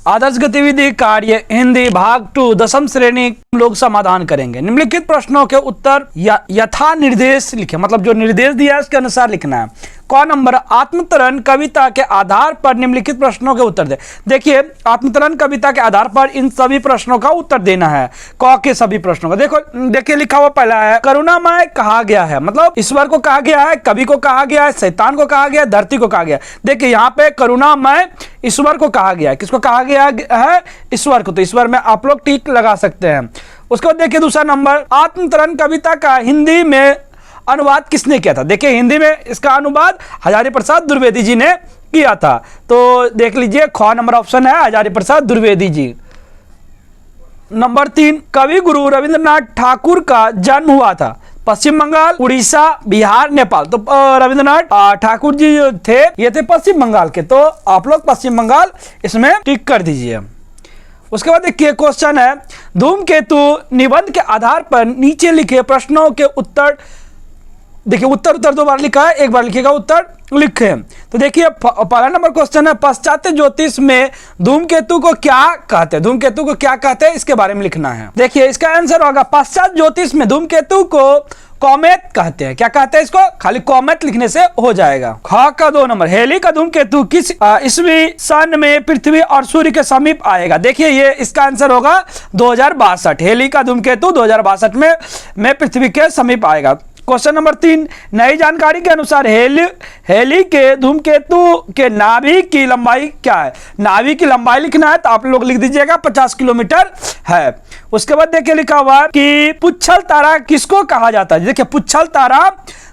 आदर्श गतिविधि कार्य हिंदी भाग 2 दसम श्रेणी हम लोग समाधान करेंगे। निम्नलिखित प्रश्नों के उत्तर यथा निर्देश लिखें, मतलब जो निर्देश दिया है उसके अनुसार लिखना है। क नंबर, आत्मतरण कविता के आधार पर निम्नलिखित प्रश्नों के उत्तर दे। देखिए, आत्मतरण कविता के आधार पर इन सभी प्रश्नों का उत्तर देना है, क के सभी प्रश्नों का। देखो, देखिए लिखा हुआ पहला है, करुणामय कहा गया है, मतलब ईश्वर को कहा गया है, कवि को कहा गया है, शैतान को कहा गया है, धरती को कहा गया है। देखिए यहाँ पे करुणामय ईश्वर को कहा गया है। किसको कहा गया है? ईश्वर को। तो ईश्वर में आप लोग टिक लगा सकते हैं। उसके बाद देखिए दूसरा नंबर, आत्मतरण कविता का हिंदी में अनुवाद किसने किया था? देखिए हिंदी में इसका अनुवाद हजारी प्रसाद द्विवेदी जी ने किया था। तो देख लीजिए, ख नंबर ऑप्शन है हजारी प्रसाद द्विवेदी जी। नंबर 3, कवि गुरु रविंद्रनाथ ठाकुर का जन्म हुआ था पश्चिम बंगाल, उड़ीसा, बिहार, नेपाल। तो रविंद्रनाथ ठाकुर जी जो थे ये थे पश्चिम बंगाल के, तो आप लोग पश्चिम बंगाल इसमें टिक कर दीजिए। उसके बाद देखिए क्वेश्चन है, धूमकेतु निबंध के आधार पर नीचे लिखे प्रश्नों के उत्तर। देखिए उत्तर दो बार लिखा है, एक बार लिखिएगा उत्तर लिखे। तो देखिए पहला नंबर क्वेश्चन है, पाश्चात्य ज्योतिष में धूमकेतु को क्या कहते हैं? धूमकेतु को क्या कहते हैं, इसके बारे में लिखना है। देखिए इसका आंसर होगा, पाश्चात्य ज्योतिष में धूमकेतु को कॉमेट कहते हैं। क्या कहते हैं इसको? खाली कॉमेट लिखने से हो जाएगा। ख का 2 नंबर, हेली का धूमकेतु किस ईस्वी सन में पृथ्वी और सूर्य के समीप आएगा? देखिए ये इसका आंसर होगा 2062। हेली का धूमकेतु 2062 में पृथ्वी के समीप आएगा। क्वेश्चन नंबर 3, नई जानकारी के अनुसार हेली के धूमकेतु के नाभिक की लंबाई क्या है? नाभिक की लंबाई लिखना है तो आप लोग लिख दीजिएगा 50 किलोमीटर है। उसके बाद देखिए लिखा हुआ कि पुच्छल तारा किसको कहा जाता है? देखिए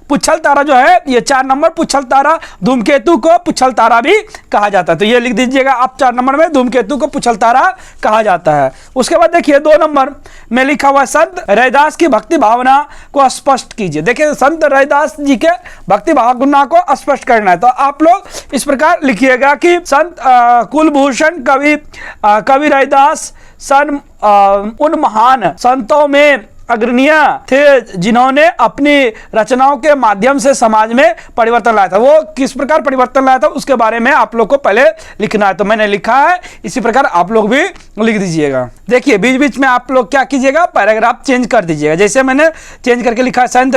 पुच्छल तारा जो है ये 4 नंबर, पुच्छल तारा, धूमकेतु को पुच्छल तारा भी कहा जाता है। तो ये लिख दीजिएगा आप 4 नंबर में, धूमकेतु को पुच्छल तारा कहा जाता है। उसके बाद देखिए 2 नंबर में लिखा हुआ, संत रैदास की भक्ति भावना को स्पष्ट कीजिए। देखिए संत रैदास जी के भक्ति भावना को स्पष्ट करना है, तो आप लोग इस प्रकार लिखिएगा कि संत कुलभूषण कवि रैदास उन महान संतों में अग्रणीय थे जिन्होंने अपनी रचनाओं के माध्यम से समाज में परिवर्तन लाया था। वो किस प्रकार परिवर्तन लाया था उसके बारे में आप लोग को पहले लिखना है। तो मैंने लिखा है, इसी प्रकार आप लोग भी लिख दीजिएगा। देखिए बीच बीच में आप लोग क्या कीजिएगा, पैराग्राफ चेंज कर दीजिएगा। जैसे मैंने चेंज करके लिखा है, संत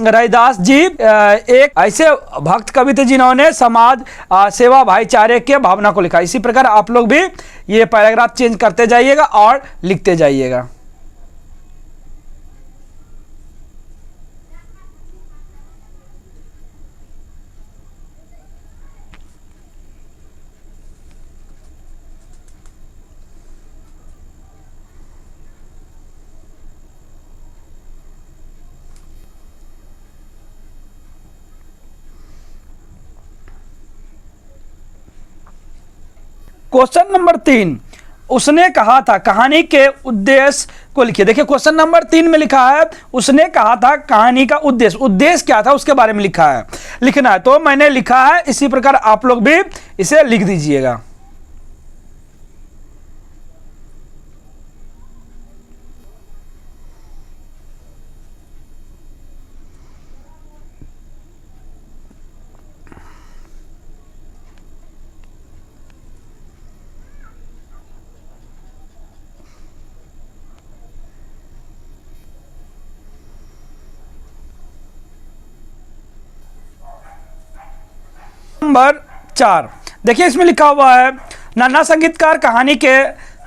रैदास जी एक ऐसे भक्त कवि थे जिन्होंने समाज सेवा भाईचारे के भावना को लिखा। इसी प्रकार आप लोग भी ये पैराग्राफ चेंज करते जाइएगा और लिखते जाइएगा। क्वेश्चन नंबर 3, उसने कहा था कहानी के उद्देश्य को लिखिए। देखिए क्वेश्चन नंबर 3 में लिखा है, उसने कहा था कहानी का उद्देश्य क्या था उसके बारे में लिखना है। तो मैंने लिखा है, इसी प्रकार आप लोग भी इसे लिख दीजिएगा। नंबर 4, देखिए इसमें लिखा हुआ है, नन्हा संगीतकार कहानी के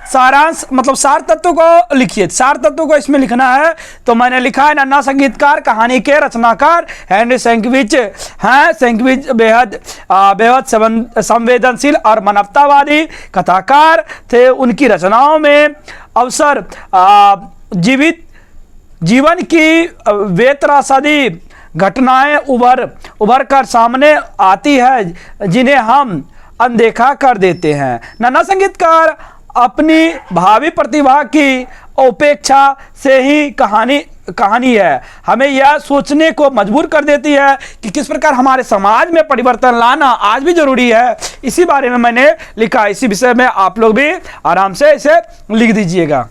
सारांश मतलब सार तत्व को लिखिए। सार तत्व को इसमें लिखना है। तो मैंने लिखा है, नन्हा संगीतकार कहानी के रचनाकार हेनरी शेंकविच हैं। शेंकविच बेहद संवेदनशील और मानवतावादी कथाकार थे। उनकी रचनाओं में अवसर जीवन की बेतरासदी घटनाएं उभर कर सामने आती है जिन्हें हम अनदेखा कर देते हैं। नन्हा संगीतकार अपनी भावी प्रतिभा की उपेक्षा से ही कहानी है हमें यह सोचने को मजबूर कर देती है कि किस प्रकार हमारे समाज में परिवर्तन लाना आज भी जरूरी है। इसी बारे में मैंने लिखा। इसी विषय में आप लोग भी आराम से इसे लिख दीजिएगा।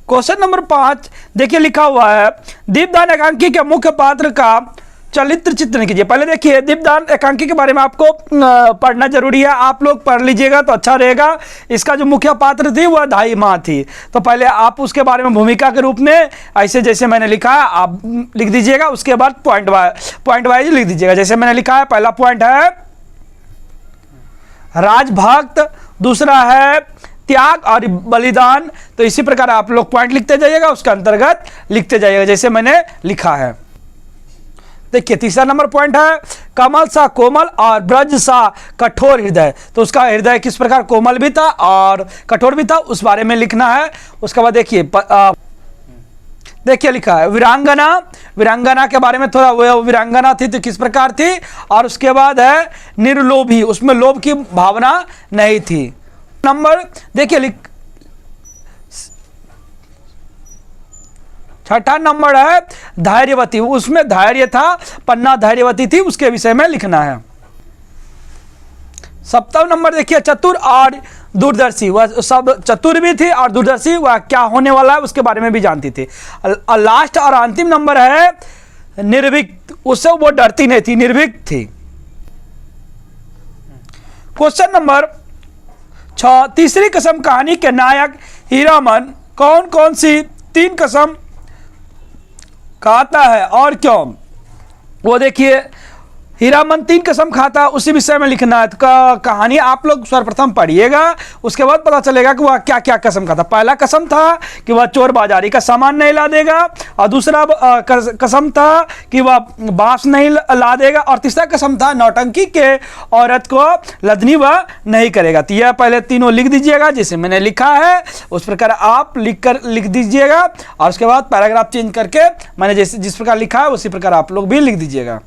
क्वेश्चन नंबर 5 देखिए लिखा हुआ है, दीपदान एकांकी के मुख्य पात्र का चरित्र चित्रण कीजिए। पहले देखिए दीपदान एकांकी के बारे में आपको पढ़ना जरूरी है, आप लोग पढ़ लीजिएगा तो अच्छा रहेगा। इसका जो मुख्य पात्र थी वह दाई माँ थी, तो पहले आप उसके बारे में भूमिका के रूप में ऐसे जैसे मैंने लिखा है आप लिख दीजिएगा, उसके बाद पॉइंट वाइज लिख दीजिएगा। जैसे मैंने लिखा है, पहला पॉइंट है राजभक्त, दूसरा है त्याग और बलिदान, तो इसी प्रकार आप लोग पॉइंट लिखते जाइएगा, उसके अंतर्गत लिखते जाइएगा जैसे मैंने लिखा है। देखिए तीसरा नंबर पॉइंट है कमल सा कोमल और ब्रज सा कठोर हृदय, तो उसका हृदय किस प्रकार कोमल भी था और कठोर भी था, उस बारे में लिखना है। उसके बाद देखिए लिखा है वीरांगना के बारे में थोड़ा, वो वीरांगना थी तो किस प्रकार थी, और उसके बाद है निर्लोभी, उसमें लोभ की भावना नहीं थी। नंबर देखिए छठा नंबर है धैर्यवती, उसमें धैर्य था, पन्ना धैर्यवती थी, उसके विषय में लिखना है। सप्तम नंबर देखिए चतुर और दूरदर्शी, वह सब चतुर भी थी और दूरदर्शी, वह क्या होने वाला है उसके बारे में भी जानती थी। लास्ट और अंतिम नंबर है निर्भीक, उससे वो डरती नहीं थी, निर्भीक थी। क्वेश्चन नंबर 6 तीसरी कसम कहानी के नायक हीरामन कौन कौन सी 3 कसम खाता है और क्यों? वो देखिए हीरामन 3 कसम खाता, उसी विषय में लिखना है। तो कहानी आप लोग सर्वप्रथम पढ़िएगा, उसके बाद पता चलेगा कि वह क्या क्या कसम खाता। पहला कसम था कि वह चोर बाजारी का सामान नहीं ला देगा, और दूसरा कसम था कि वह बांस नहीं ला देगा, और तीसरा कसम था नौटंकी के औरत को लदनी वह नहीं करेगा। तो यह पहले तीनों लिख दीजिएगा जैसे मैंने लिखा है, उस प्रकार आप लिख दीजिएगा, और उसके बाद पैराग्राफ चेंज करके मैंने जिस प्रकार लिखा है उसी प्रकार आप लोग भी लिख दीजिएगा।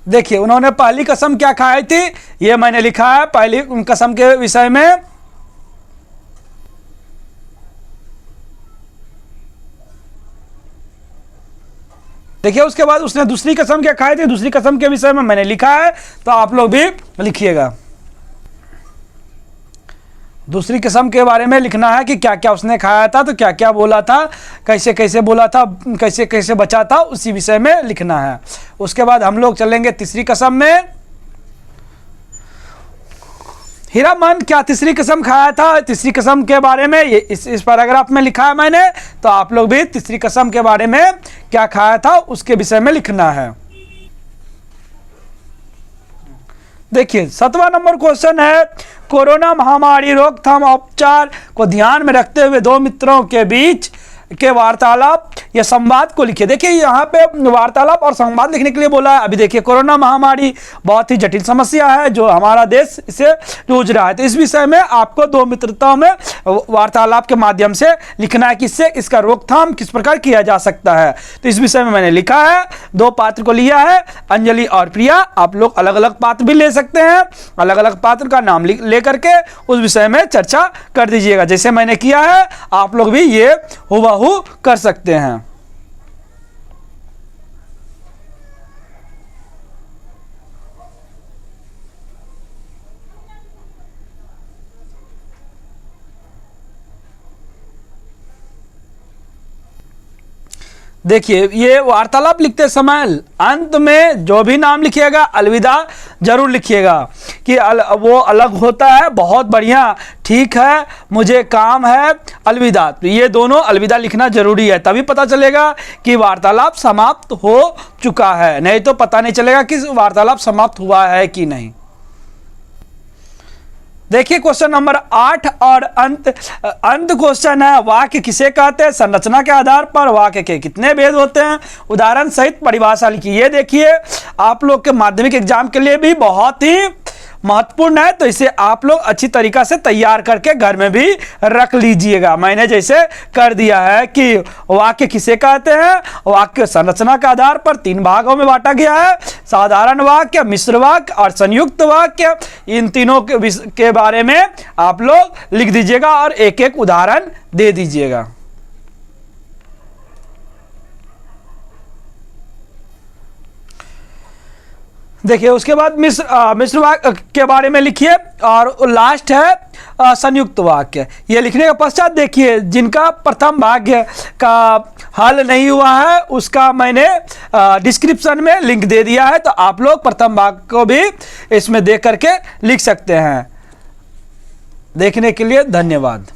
देखिए उन्होंने पहली कसम क्या खाई थी, ये मैंने लिखा है पहली कसम के विषय में। देखिए उसके बाद उसने दूसरी कसम क्या खाई थी, दूसरी कसम के विषय में मैंने लिखा है, तो आप लोग भी लिखिएगा। दूसरी कसम के बारे में लिखना है कि क्या क्या उसने खाया था, तो क्या क्या बोला था, कैसे कैसे बोला था, कैसे कैसे बचा था, उसी विषय में लिखना है। उसके बाद हम लोग चलेंगे तीसरी कसम में। हीरामन क्या तीसरी कसम खाया था, तीसरी कसम के बारे में ये इस पैराग्राफ में लिखा है मैंने, तो आप लोग भी तीसरी कसम के बारे में क्या खाया था उसके विषय में लिखना है। देखिए 7वां नंबर क्वेश्चन है कोरोना महामारी रोकथाम उपचार को ध्यान में रखते हुए 2 मित्रों के बीच के वार्तालाप या संवाद को लिखिए। देखिए यहाँ पे वार्तालाप और संवाद लिखने के लिए बोला है। अभी देखिए कोरोना महामारी बहुत ही जटिल समस्या है जो हमारा देश इसे जूझ रहा है, तो इस विषय में आपको 2 मित्रताओं में वार्तालाप के माध्यम से लिखना है कि इससे इसका रोकथाम किस प्रकार किया जा सकता है। तो इस विषय में मैंने लिखा है, 2 पात्र को लिया है, अंजलि और प्रिया। आप लोग अलग अलग पात्र भी ले सकते हैं, अलग अलग पात्र का नाम ले करके उस विषय में चर्चा कर दीजिएगा जैसे मैंने किया है। आप लोग भी ये हुबहू कर सकते हैं। देखिए ये वार्तालाप लिखते समय अंत में जो भी नाम लिखिएगा अलविदा जरूर लिखिएगा कि वो अलग होता है, बहुत बढ़िया, ठीक है, मुझे काम है, अलविदा। तो ये दोनों अलविदा लिखना जरूरी है, तभी पता चलेगा कि वार्तालाप समाप्त हो चुका है, नहीं तो पता नहीं चलेगा कि वार्तालाप समाप्त हुआ है कि नहीं। देखिए क्वेश्चन नंबर 8 और अंत क्वेश्चन है वाक्य किसे कहते हैं, संरचना के आधार पर वाक्य के कितने भेद होते हैं, उदाहरण सहित परिभाषा लिखिए। ये देखिए आप लोग के माध्यमिक एग्जाम के लिए भी बहुत ही महत्वपूर्ण है, तो इसे आप लोग अच्छी तरीका से तैयार करके घर में भी रख लीजिएगा। मैंने जैसे कर दिया है कि वाक्य किसे कहते हैं, वाक्य संरचना के आधार पर 3 भागों में बांटा गया है, साधारण वाक्य, मिश्र वाक्य और संयुक्त वाक्य। इन तीनों के बारे में आप लोग लिख दीजिएगा और एक एक उदाहरण दे दीजिएगा। देखिए उसके बाद मिश्र वाक्य के बारे में लिखिए, और लास्ट है संयुक्त वाक्य। ये लिखने के पश्चात देखिए जिनका प्रथम भाग का हल नहीं हुआ है उसका मैंने डिस्क्रिप्शन में लिंक दे दिया है, तो आप लोग प्रथम भाग को भी इसमें देख करके लिख सकते हैं। देखने के लिए धन्यवाद।